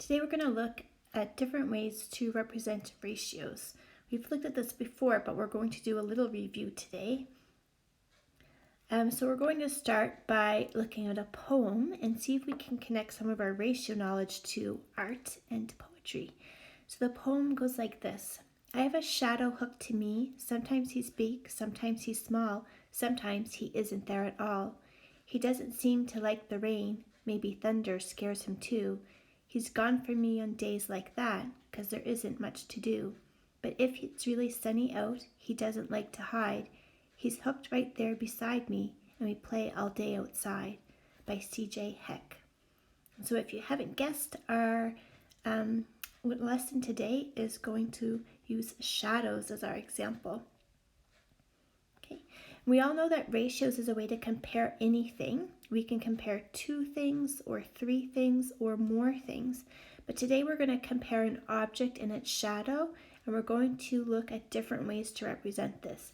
Today we're going to look at different ways to represent ratios. We've looked at this before, but we're going to do a little review today. So we're going to start by looking at a poem and see if we can connect some of our ratio knowledge to art and poetry. So the poem goes like this. I have a shadow hooked to me. Sometimes he's big, sometimes he's small, sometimes he isn't there at all. He doesn't seem to like the rain. Maybe thunder scares him too. He's gone from me on days like that, 'cause there isn't much to do. But if it's really sunny out, he doesn't like to hide. He's hooked right there beside me, and we play all day outside. By C.J. Heck. So if you haven't guessed, our lesson today is going to use shadows as our example. Okay. We all know that ratios is a way to compare anything. We can compare two things or three things or more things. But today we're going to compare an object and its shadow, and we're going to look at different ways to represent this.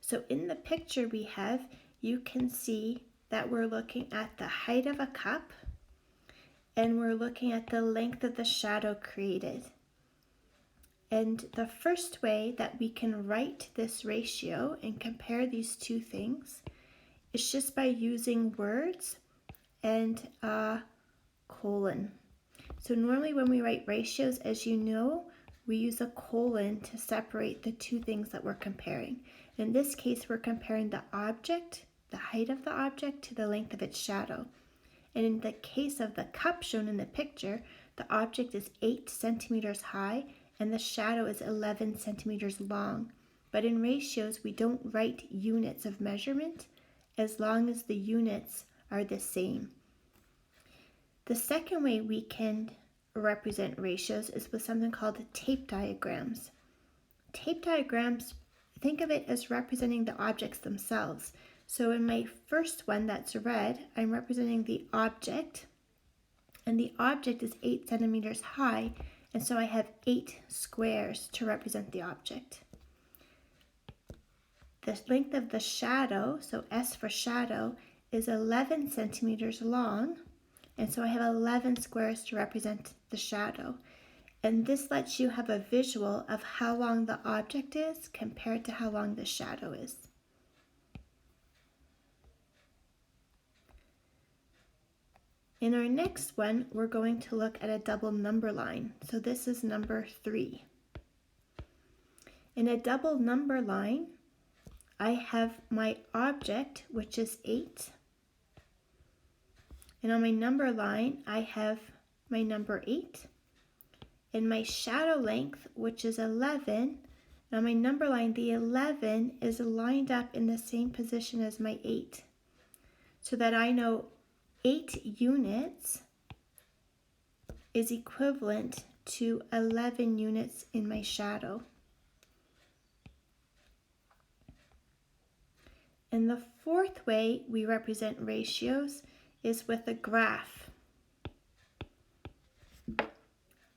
So in the picture we have, you can see that we're looking at the height of a cup, and we're looking at the length of the shadow created. And the first way that we can write this ratio and compare these two things is just by using words and a colon. So normally when we write ratios, as you know, we use a colon to separate the two things that we're comparing. In this case, we're comparing the object, the height of the object, to the length of its shadow. And in the case of the cup shown in the picture, the object is 8 centimeters high and the shadow is 11 centimeters long. But in ratios, we don't write units of measurement as long as the units are the same. The second way we can represent ratios is with something called tape diagrams. Tape diagrams, think of it as representing the objects themselves. So in my first one that's red, I'm representing the object, and the object is 8 centimeters high, and so I have 8 squares to represent the object. The length of the shadow, so S for shadow, is 11 centimeters long, and so I have 11 squares to represent the shadow. And this lets you have a visual of how long the object is compared to how long the shadow is. In our next one, we're going to look at a double number line. So this is number 3. In a double number line, I have my object, which is 8. And on my number line, I have my number 8. And my shadow length, which is 11. And on my number line, the 11 is lined up in the same position as my 8. So that I know 8 units is equivalent to 11 units in my shadow. And the fourth way we represent ratios is with a graph.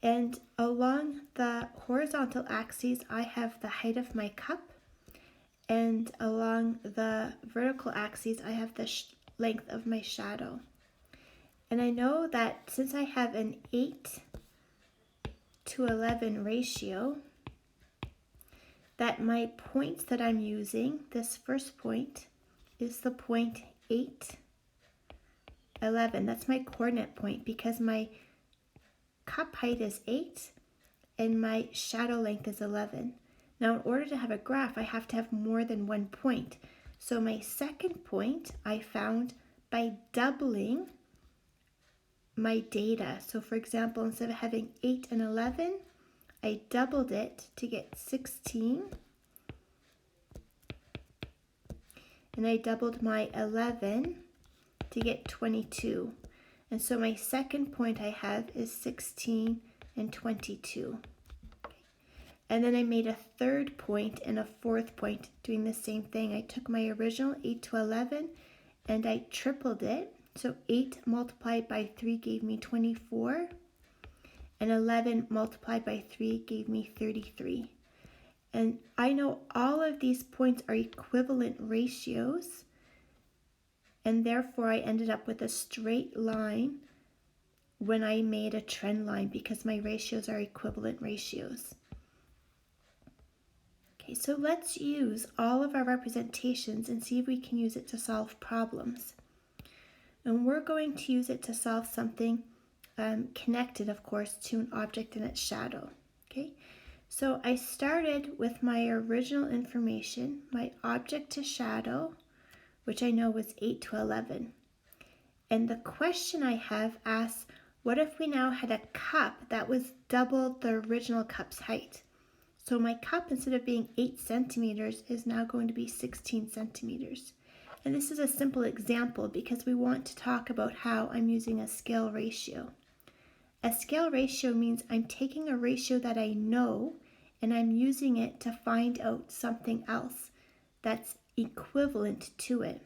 And along the horizontal axis, I have the height of my cup, and along the vertical axis, I have the length of my shadow. And I know that since I have an 8 to 11 ratio, that my points that I'm using, this first point, is the point 8, 11. That's my coordinate point because my cup height is 8 and my shadow length is 11. Now in order to have a graph, I have to have more than one point. So my second point I found by doubling my data. So for example, instead of having 8 and 11, I doubled it to get 16. And I doubled my 11 to get 22. And so my second point I have is 16 and 22. And then I made a third point and a fourth point doing the same thing. I took my original 8 to 11 and I tripled it. So 8 multiplied by 3 gave me 24, and 11 multiplied by 3 gave me 33. And I know all of these points are equivalent ratios, and therefore I ended up with a straight line when I made a trend line because my ratios are equivalent ratios. Okay, so let's use all of our representations and see if we can use it to solve problems. And we're going to use it to solve something connected, of course, to an object and its shadow. Okay, so I started with my original information, my object to shadow, which I know was 8 to 11. And the question I have asks, what if we now had a cup that was double the original cup's height? So my cup, instead of being 8 centimeters, is now going to be 16 centimeters. And this is a simple example because we want to talk about how I'm using a scale ratio. A scale ratio means I'm taking a ratio that I know and I'm using it to find out something else that's equivalent to it.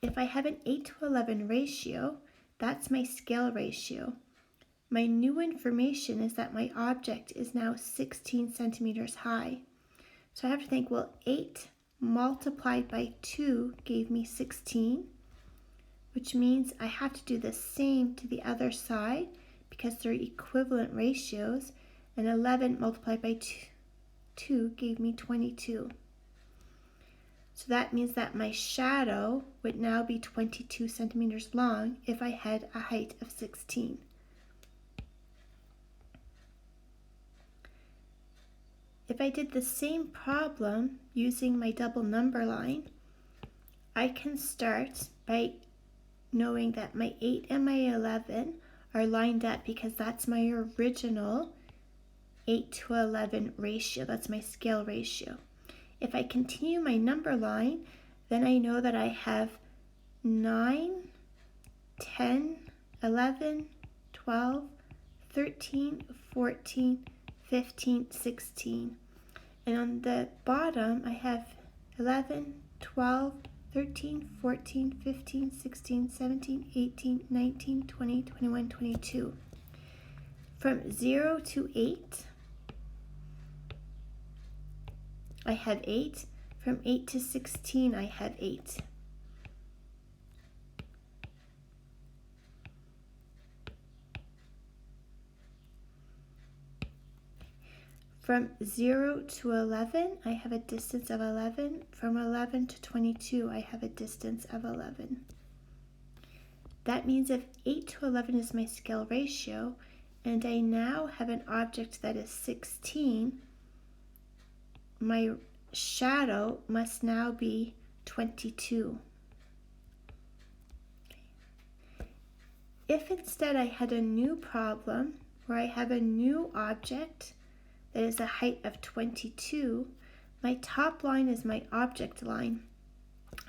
If I have an 8 to 11 ratio, that's my scale ratio. My new information is that my object is now 16 centimeters high. So I have to think, well, 8 multiplied by 2 gave me 16, which means I have to do the same to the other side because they're equivalent ratios, and 11 multiplied by 2 gave me 22. So that means that my shadow would now be 22 centimeters long if I had a height of 16. If I did the same problem using my double number line, I can start by knowing that my 8 and my 11 are lined up because that's my original 8 to 11 ratio. That's my scale ratio. If I continue my number line, then I know that I have 9, 10, 11, 12, 13, 14, 15, 16. And on the bottom, I have 11, 12, 13, 14, 15, 16, 17, 18, 19, 20, 21, 22. From 0 to 8, I have 8. From 8 to 16, I have 8. From 0 to 11, I have a distance of 11. From 11 to 22, I have a distance of 11. That means if 8 to 11 is my scale ratio, and I now have an object that is 16, my shadow must now be 22. If instead I had a new problem where I have a new object that is a height of 22, my top line is my object line.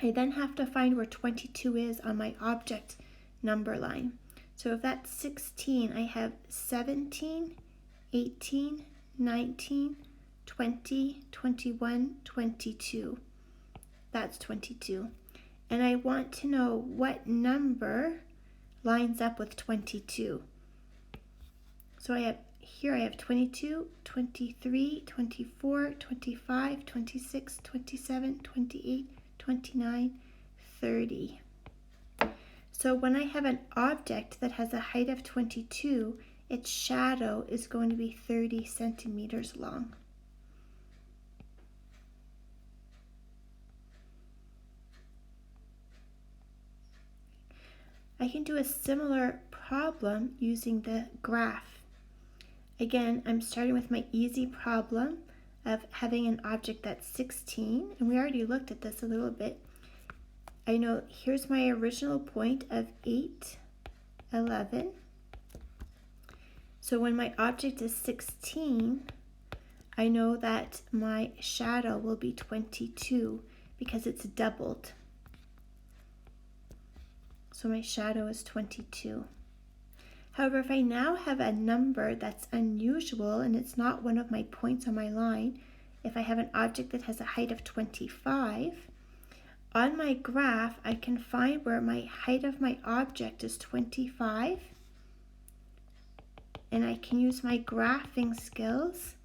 I then have to find where 22 is on my object number line. So if that's 16, I have 17, 18, 19, 20, 21, 22. That's 22. And I want to know what number lines up with 22. So I have 22, 23, 24, 25, 26, 27, 28, 29, 30. So when I have an object that has a height of 22, its shadow is going to be 30 centimeters long. I can do a similar problem using the graph. Again, I'm starting with my easy problem of having an object that's 16, and we already looked at this a little bit. I know here's my original point of 8, 11. So when my object is 16, I know that my shadow will be 22 because it's doubled. So my shadow is 22. However, if I now have a number that's unusual and it's not one of my points on my line, if I have an object that has a height of 25, on my graph I can find where my height of my object is 25, and I can use my graphing skills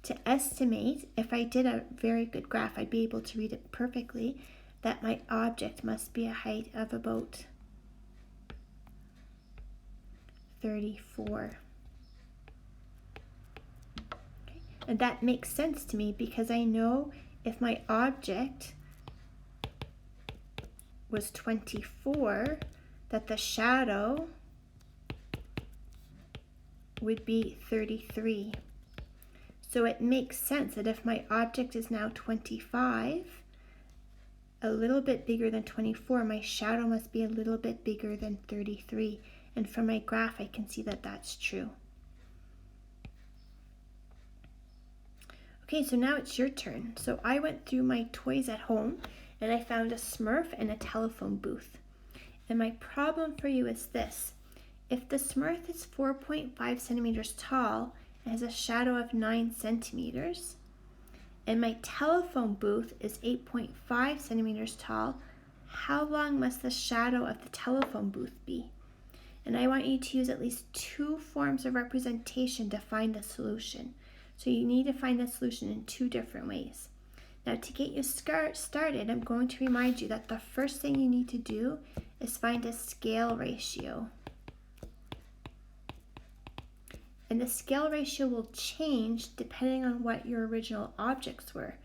to estimate. If I did a very good graph, I'd be able to read it perfectly. that my object must be a height of about 34. Okay. And that makes sense to me because I know if my object was 24, that the shadow would be 33. So it makes sense that if my object is now 25, a little bit bigger than 24, my shadow must be a little bit bigger than 33. And from my graph, I can see that that's true. Okay, so now it's your turn. So I went through my toys at home and I found a Smurf and a telephone booth. And my problem for you is this. If the Smurf is 4.5 centimeters tall and has a shadow of 9 centimeters, and my telephone booth is 8.5 centimeters tall, how long must the shadow of the telephone booth be? And I want you to use at least 2 forms of representation to find the solution. So you need to find the solution in 2 different ways. Now to get you started, I'm going to remind you that the first thing you need to do is find a scale ratio. And the scale ratio will change depending on what your original objects were.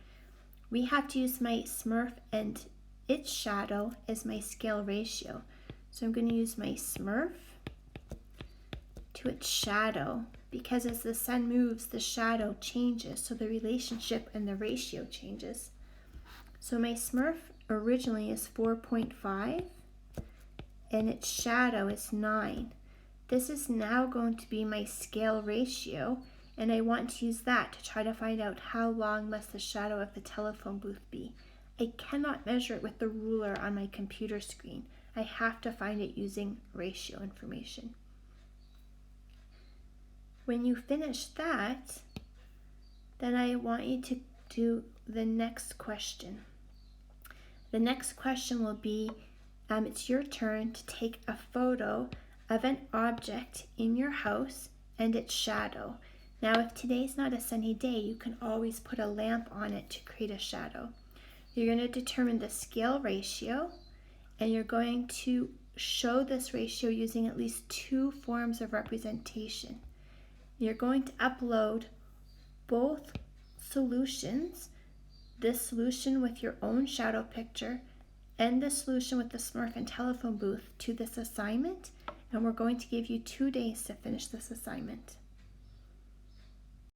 We have to use my Smurf and its shadow as my scale ratio. So I'm going to use my Smurf to its shadow, because as the sun moves, the shadow changes, so the relationship and the ratio changes. So my Smurf originally is 4.5 and its shadow is 9. This is now going to be my scale ratio, and I want to use that to try to find out how long must the shadow of the telephone booth be. I cannot measure it with the ruler on my computer screen. I have to find it using ratio information. When you finish that, then I want you to do the next question. The next question will be, it's your turn to take a photo of an object in your house and its shadow. Now, if today's not a sunny day, you can always put a lamp on it to create a shadow. You're going to determine the scale ratio, and you're going to show this ratio using at least 2 forms of representation. You're going to upload both solutions, this solution with your own shadow picture and the solution with the Smurf and telephone booth, to this assignment, and we're going to give you 2 days to finish this assignment.